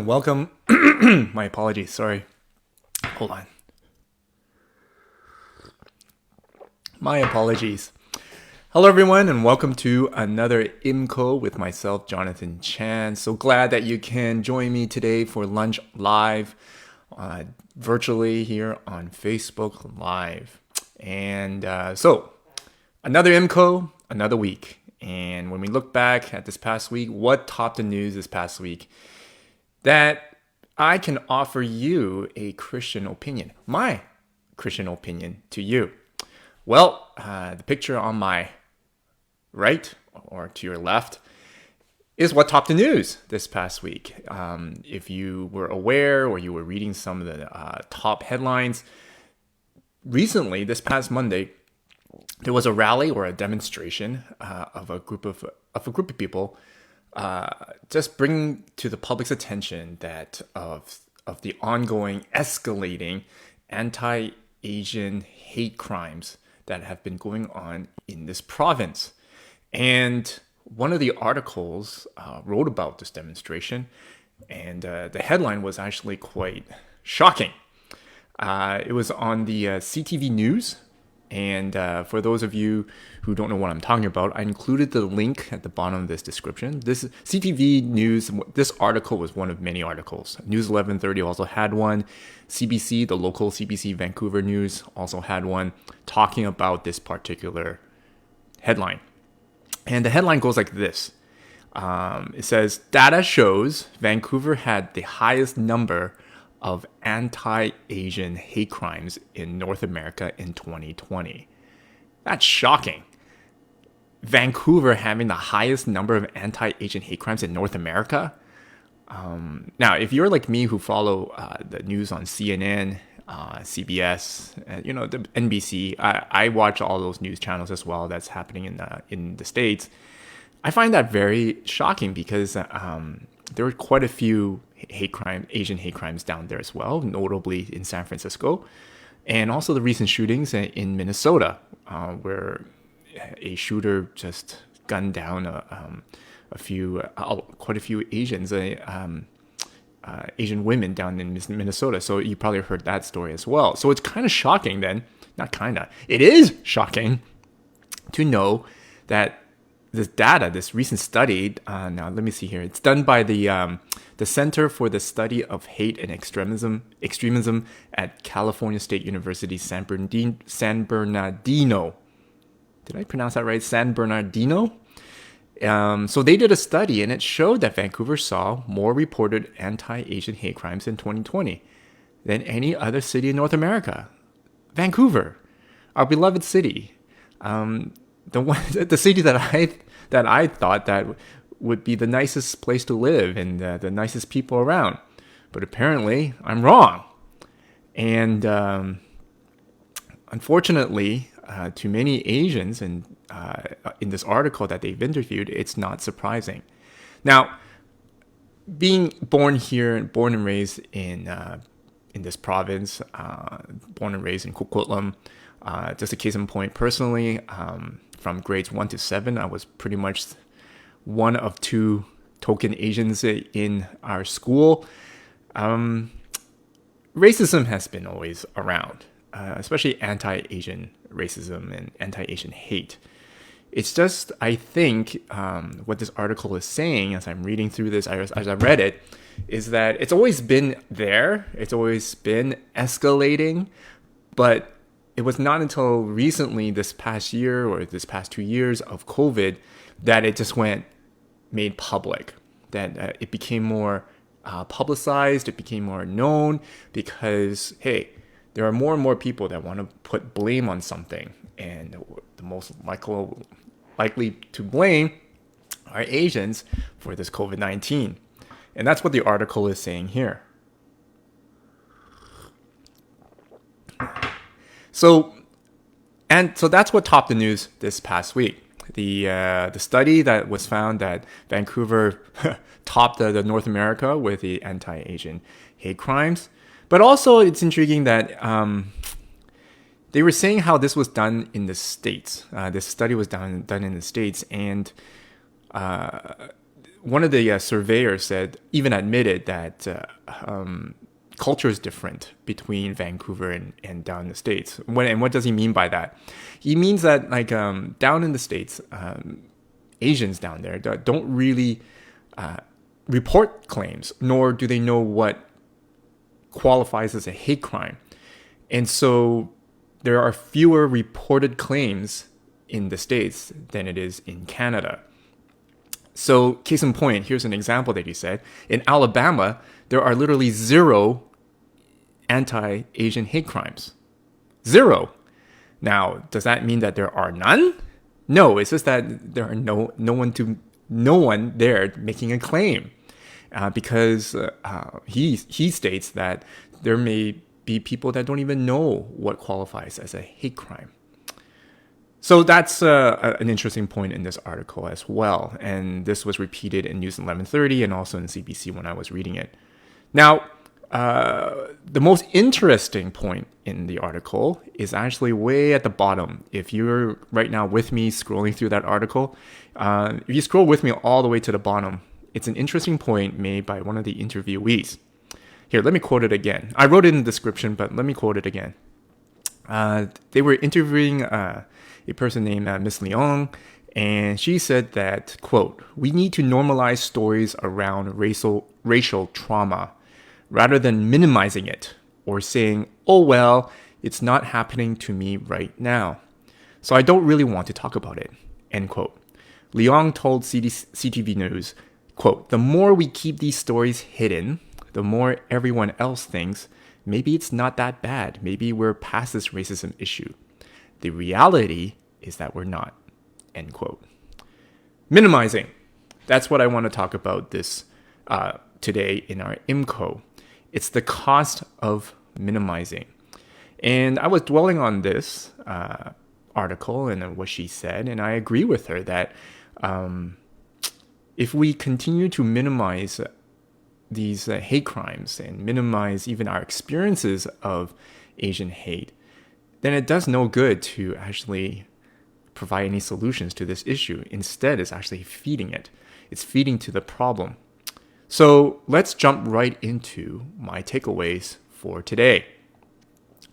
and welcome. My apologies, sorry. Hold on. My apologies. Hello, everyone, and welcome to another IMCO with myself, Jonathan Chan. So glad that you can join me today for lunch live, virtually here on Facebook Live. And so, another IMCO, another week. And when we look back at this past week, what topped the news this past week? That I can offer you a Christian opinion, my Christian opinion to you. Well, the picture on my right or to your left is what topped the news this past week. If you were aware or you were reading some of the top headlines, recently, this past Monday, there was a rally or a demonstration of a group of people just bringing to the public's attention that of the ongoing escalating anti-Asian hate crimes that have been going on in this province. And one of the articles wrote about this demonstration, and the headline was actually quite shocking. It was on the CTV News. And for those of you who don't know what I'm talking about, I included the link at the bottom of this description. This CTV News, this article was one of many articles. News 1130 also had one. CBC, the local CBC Vancouver News, also had one talking about this particular headline. And the headline goes like this. It says, data shows Vancouver had the highest number of anti-Asian hate crimes in North America in 2020. That's shocking. Vancouver having the highest number of anti-Asian hate crimes in North America. Now, if you're like me who follow the news on CNN, CBS, the NBC, I watch all those news channels as well that's happening in the States. I find that very shocking because there were quite a few Asian hate crimes down there as well, notably in San Francisco, and also the recent shootings in Minnesota, where a shooter just gunned down quite a few Asians, Asian women down in Minnesota. So you probably heard that story as well. So it's kind of shocking then, it is shocking to know that this data, this recent study, now let me see here. It's done by the Center for the Study of Hate and Extremism at California State University, San Bernardino. Did I pronounce that right? San Bernardino? So they did a study, and it showed that Vancouver saw more reported anti-Asian hate crimes in 2020 than any other city in North America. Vancouver, our beloved city. The city that I thought that would be the nicest place to live and the nicest people around, but apparently I'm wrong. And unfortunately, to many Asians, and in this article that they've interviewed, it's not surprising. Now, being born and raised in this province, born and raised in Coquitlam, just a case in point, personally. From grades 1 to 7, I was pretty much one of two token Asians in our school. Racism has been always around, especially anti-Asian racism and anti-Asian hate. It's just, I think, what this article is saying, as I'm reading through this, as I read it, is that it's always been there. It's always been escalating, but it was not until recently, this past year or this past 2 years of COVID, that it just made public, that it became more publicized, it became more known, because, hey, there are more and more people that want to put blame on something, and the most likely to blame are Asians for this COVID-19. And that's what the article is saying here. So that's what topped the news this past week. The study that was found that Vancouver topped the North America with the anti-Asian hate crimes. But also it's intriguing that they were saying how this was done in the States. This study was done in the States, and one of the surveyors said, even admitted that culture is different between Vancouver and down in the States. And what does he mean by that? He means that like down in the States, Asians down there don't really report claims, nor do they know what qualifies as a hate crime. And so there are fewer reported claims in the States than it is in Canada. So case in point, here's an example that he said. In Alabama, there are literally 0 anti-Asian hate crimes. 0. Now, does that mean that there are none? No, it's just that there are no one there making a claim. Because he states that there may be people that don't even know what qualifies as a hate crime. So that's an interesting point in this article as well. And this was repeated in News 1130 and also in CBC when I was reading it. Now, the most interesting point in the article is actually way at the bottom. If you're right now with me scrolling through that article, if you scroll with me all the way to the bottom, it's an interesting point made by one of the interviewees. Here, let me quote it again. I wrote it in the description, but let me quote it again. They were interviewing a person named Miss Leong, and she said that, quote, "We need to normalize stories around racial trauma rather than minimizing it or saying, oh, well, it's not happening to me right now. So I don't really want to talk about it," end quote. Leong told CTV News, quote, "The more we keep these stories hidden, the more everyone else thinks maybe it's not that bad. Maybe we're past this racism issue. The reality is that we're not," end quote. Minimizing. That's what I want to talk about this today in our IMCO. It's the cost of minimizing. And I was dwelling on this article and what she said, and I agree with her that if we continue to minimize these hate crimes and minimize even our experiences of Asian hate, then it does no good to actually provide any solutions to this issue. Instead, it's actually feeding it. It's feeding to the problem. So let's jump right into my takeaways for today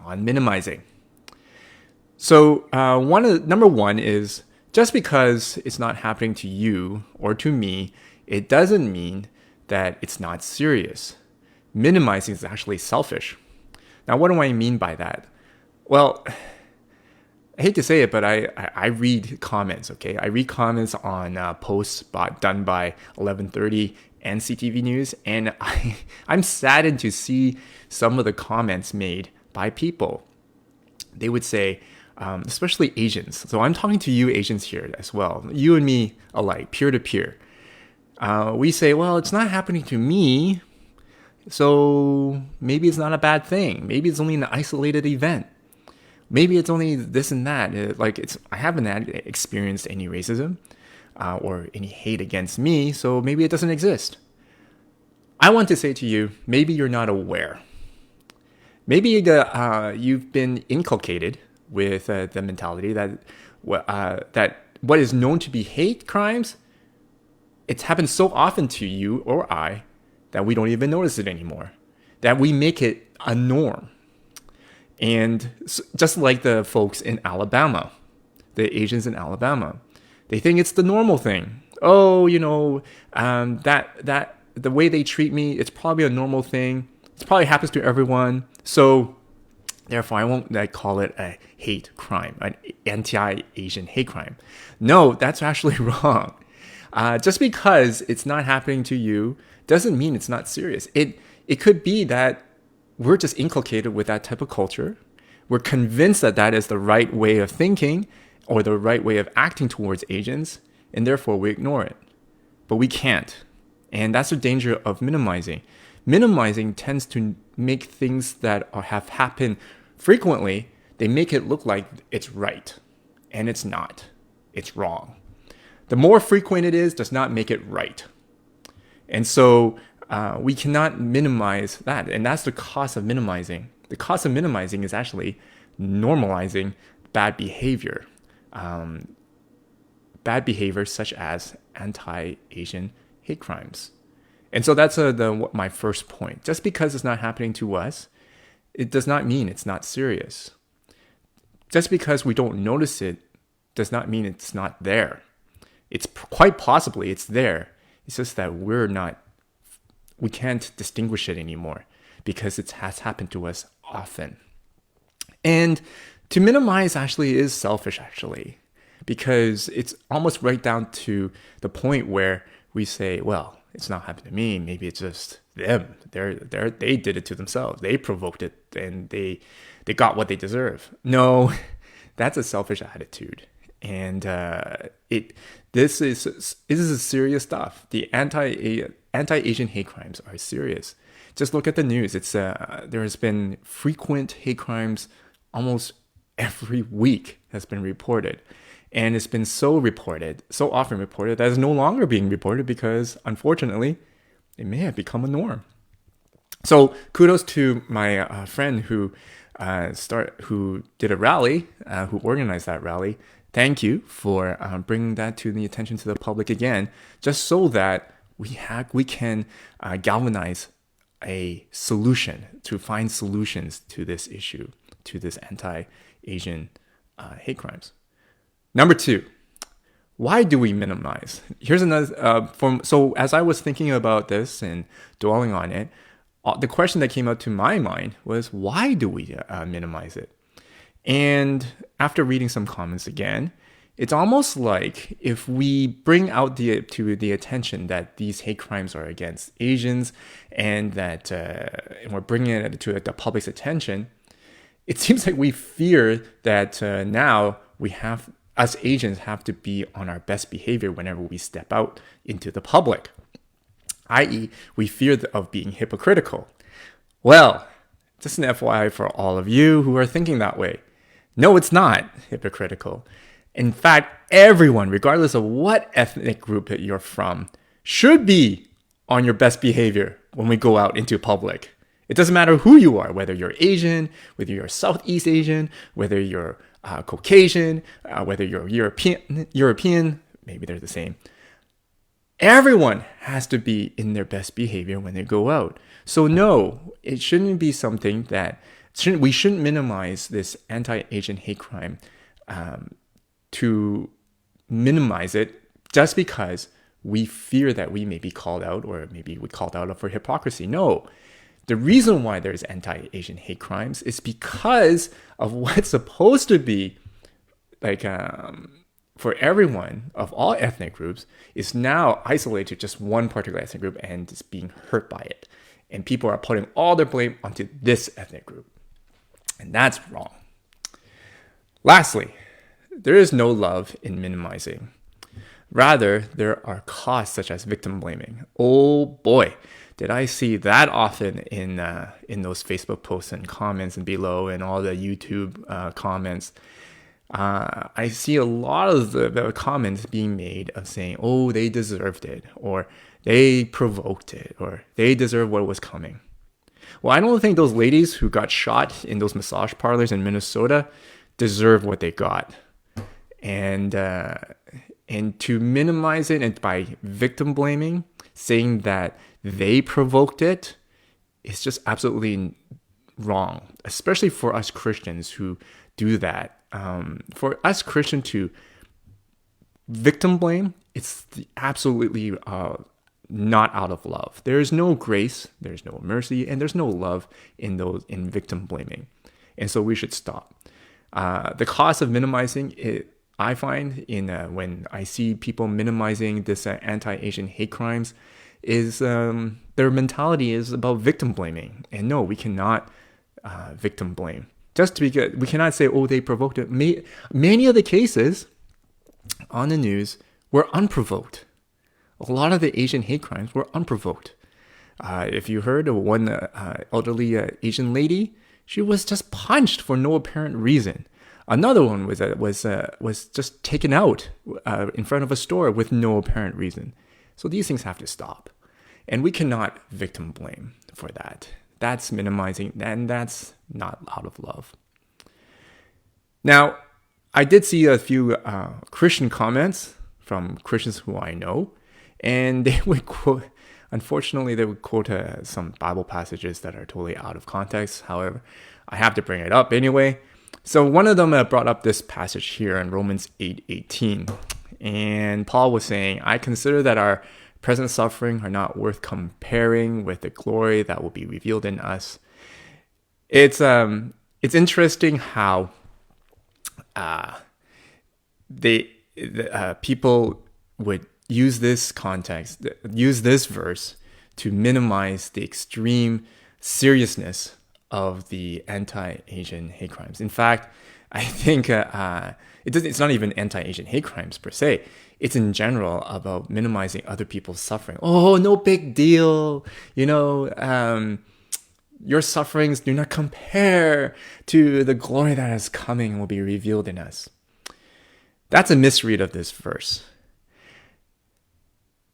on minimizing. So number one is, just because it's not happening to you or to me, it doesn't mean that it's not serious. Minimizing is actually selfish. Now, what do I mean by that? Well, I hate to say it, but I read comments, okay? I read comments on posts done by 1130 and CTV News, and I'm saddened to see some of the comments made by people. They would say, especially Asians. So I'm talking to you Asians here as well, you and me alike, peer to peer. We say, well, it's not happening to me, so maybe it's not a bad thing. Maybe it's only an isolated event. Maybe it's only this and that. I haven't experienced any racism or any hate against me, so maybe it doesn't exist. I want to say to you, maybe you're not aware. Maybe you've been inculcated with the mentality that what is known to be hate crimes, it's happened so often to you or I that we don't even notice it anymore, that we make it a norm. And just like the folks in Alabama, the Asians in Alabama, they think it's the normal thing. Oh, that the way they treat me, it's probably a normal thing. It probably happens to everyone. So therefore, I won't call it a hate crime, an anti-Asian hate crime. No, that's actually wrong. Just because it's not happening to you doesn't mean it's not serious. It could be that we're just inculcated with that type of culture. We're convinced that that is the right way of thinking or the right way of acting towards Asians, and therefore we ignore it. But we can't. And that's the danger of minimizing. Minimizing tends to make things that have happened frequently, they make it look like it's right. And it's not. It's wrong. The more frequent it is does not make it right. And so we cannot minimize that. And that's the cost of minimizing. The cost of minimizing is actually normalizing bad behavior. Bad behavior such as anti-Asian hate crimes. And so that's my first point. Just because it's not happening to us, it does not mean it's not serious. Just because we don't notice it does not mean it's not there. It's quite possibly it's there. It's just that we can't distinguish it anymore because it has happened to us often. And to minimize actually is selfish, actually, because it's almost right down to the point where we say, well, it's not happened to me. Maybe it's just them. They did it to themselves. They provoked it and they got what they deserve. No, that's a selfish attitude. And this is serious stuff. The anti-Asian hate crimes are serious. Just look at the news. There has been frequent hate crimes almost every week has been reported. And it's been so often reported, that it's no longer being reported because, unfortunately, it may have become a norm. So kudos to my friend who did a rally, who organized that rally. Thank you for bringing that to the attention to the public again, just so that we can galvanize a solution, to find solutions to this issue, to this anti-Asian hate crimes. Number 2, why do we minimize? Here's another, so as I was thinking about this and dwelling on it, the question that came up to my mind was, why do we minimize it? And after reading some comments again, it's almost like if we bring out to the attention that these hate crimes are against Asians and that and we're bringing it to the public's attention, it seems like we fear that now us Asians have to be on our best behavior whenever we step out into the public, i.e., we fear of being hypocritical. Well, just an FYI for all of you who are thinking that way. No, it's not hypocritical. In fact, everyone, regardless of what ethnic group that you're from, should be on your best behavior when we go out into public. It doesn't matter who you are, whether you're Asian, whether you're Southeast Asian, whether you're Caucasian, whether you're European, maybe they're the same. Everyone has to be in their best behavior when they go out. So no, it shouldn't be something that we shouldn't minimize this anti-Asian hate crime to minimize it just because we fear that we may be called out, or maybe we called out for hypocrisy. No. The reason why there's anti-Asian hate crimes is because of what's supposed to be like for everyone of all ethnic groups is now isolated to just one particular ethnic group and is being hurt by it. And people are putting all their blame onto this ethnic group. And that's wrong. Lastly, there is no love in minimizing. Rather, there are costs such as victim blaming. Oh boy, did I see that often in those Facebook posts and comments and below and all the YouTube comments. I see a lot of the comments being made of saying, oh, they deserved it, or they provoked it, or they deserve what was coming. Well, I don't think those ladies who got shot in those massage parlors in Minnesota deserve what they got. And to minimize it and by victim blaming, saying that they provoked it, is just absolutely wrong, especially for us Christians who do that. For us Christians to victim blame, it's absolutely not out of love. There is no grace, there's no mercy, and there's no love in victim blaming. And so we should stop. The cost of minimizing it, I find when I see people minimizing this anti-Asian hate crimes, is their mentality is about victim blaming. And no, we cannot victim blame. Just because we cannot say, oh, they provoked it. Many of the cases on the news were unprovoked. A lot of the Asian hate crimes were unprovoked. If you heard of one elderly Asian lady, she was just punched for no apparent reason. Another one was just taken out in front of a store with no apparent reason. So these things have to stop. And we cannot victim blame for that. That's minimizing, and that's not out of love. Now, I did see a few Christian comments from Christians who I know, And they would quote, unfortunately, they would quote some Bible passages that are totally out of context. However, I have to bring it up anyway. So one of them brought up this passage here in Romans 8:18. And Paul was saying, I consider that our present suffering are not worth comparing with the glory that will be revealed in us. It's interesting how people would use this context, use this verse to minimize the extreme seriousness of the anti-Asian hate crimes. In fact, I think it's not even anti-Asian hate crimes per se. It's in general about minimizing other people's suffering. Oh, no big deal. Your sufferings do not compare to the glory that is coming and will be revealed in us. That's a misread of this verse.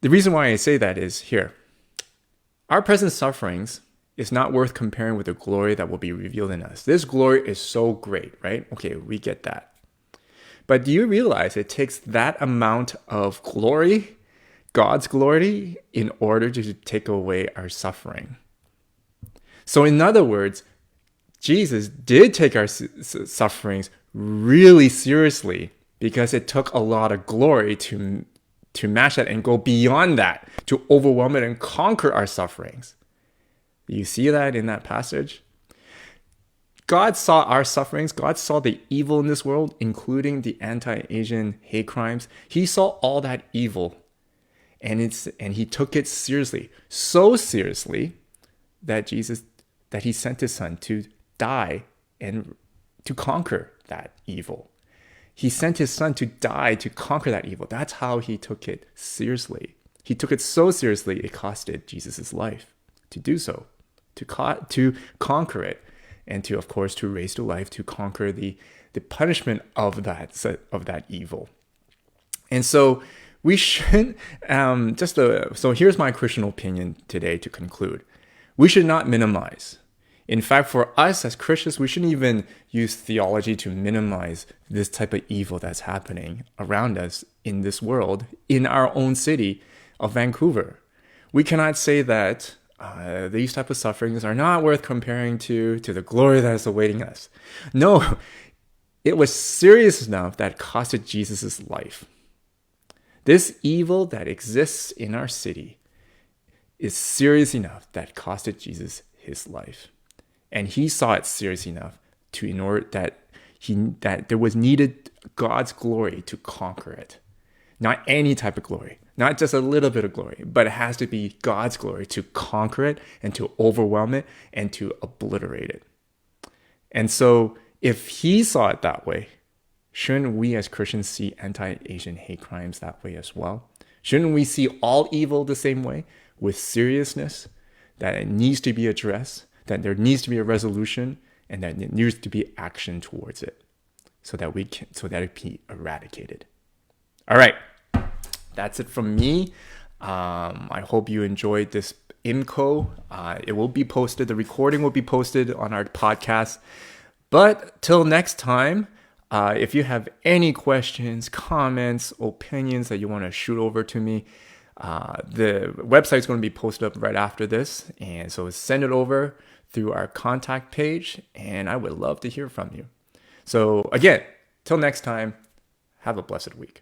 The reason why I say that is here. Our present sufferings is not worth comparing with the glory that will be revealed in us. This glory is so great, right? Okay, we get that. But do you realize it takes that amount of glory, God's glory, in order to take away our suffering? So in other words, Jesus did take our sufferings really seriously because it took a lot of glory to match that and go beyond that, to overwhelm it and conquer our sufferings. You see that in that passage? God saw our sufferings. God saw the evil in this world, including the anti-Asian hate crimes. He saw all that evil, and he took it seriously, so seriously that he sent his son to die and to conquer that evil. He sent his son to die to conquer that evil. That's how he took it seriously. He took it so seriously, it costed Jesus' life to do so, to conquer it, and to, of course, to raise to life, to conquer the punishment of that evil. And so we should, so here's my Christian opinion today to conclude. We should not minimize. In fact, for us as Christians, we shouldn't even use theology to minimize this type of evil that's happening around us in this world, in our own city of Vancouver. We cannot say that these type of sufferings are not worth comparing to the glory that is awaiting us. No, it was serious enough that it costed Jesus' life. This evil that exists in our city is serious enough that it costed Jesus his life. And he saw it serious enough in order that there was needed God's glory to conquer it. Not any type of glory, not just a little bit of glory, but it has to be God's glory to conquer it and to overwhelm it and to obliterate it. And so if he saw it that way, shouldn't we as Christians see anti-Asian hate crimes that way as well? Shouldn't we see all evil the same way, with seriousness, that it needs to be addressed, that there needs to be a resolution, and that there needs to be action towards it, so that it be eradicated? All right, that's it from me. I hope you enjoyed this IMCO. It will be posted. The recording will be posted on our podcast. But till next time, if you have any questions, comments, opinions that you want to shoot over to me, the website is going to be posted up right after this. And so send it over through our contact page, and I would love to hear from you. So again, till next time, have a blessed week.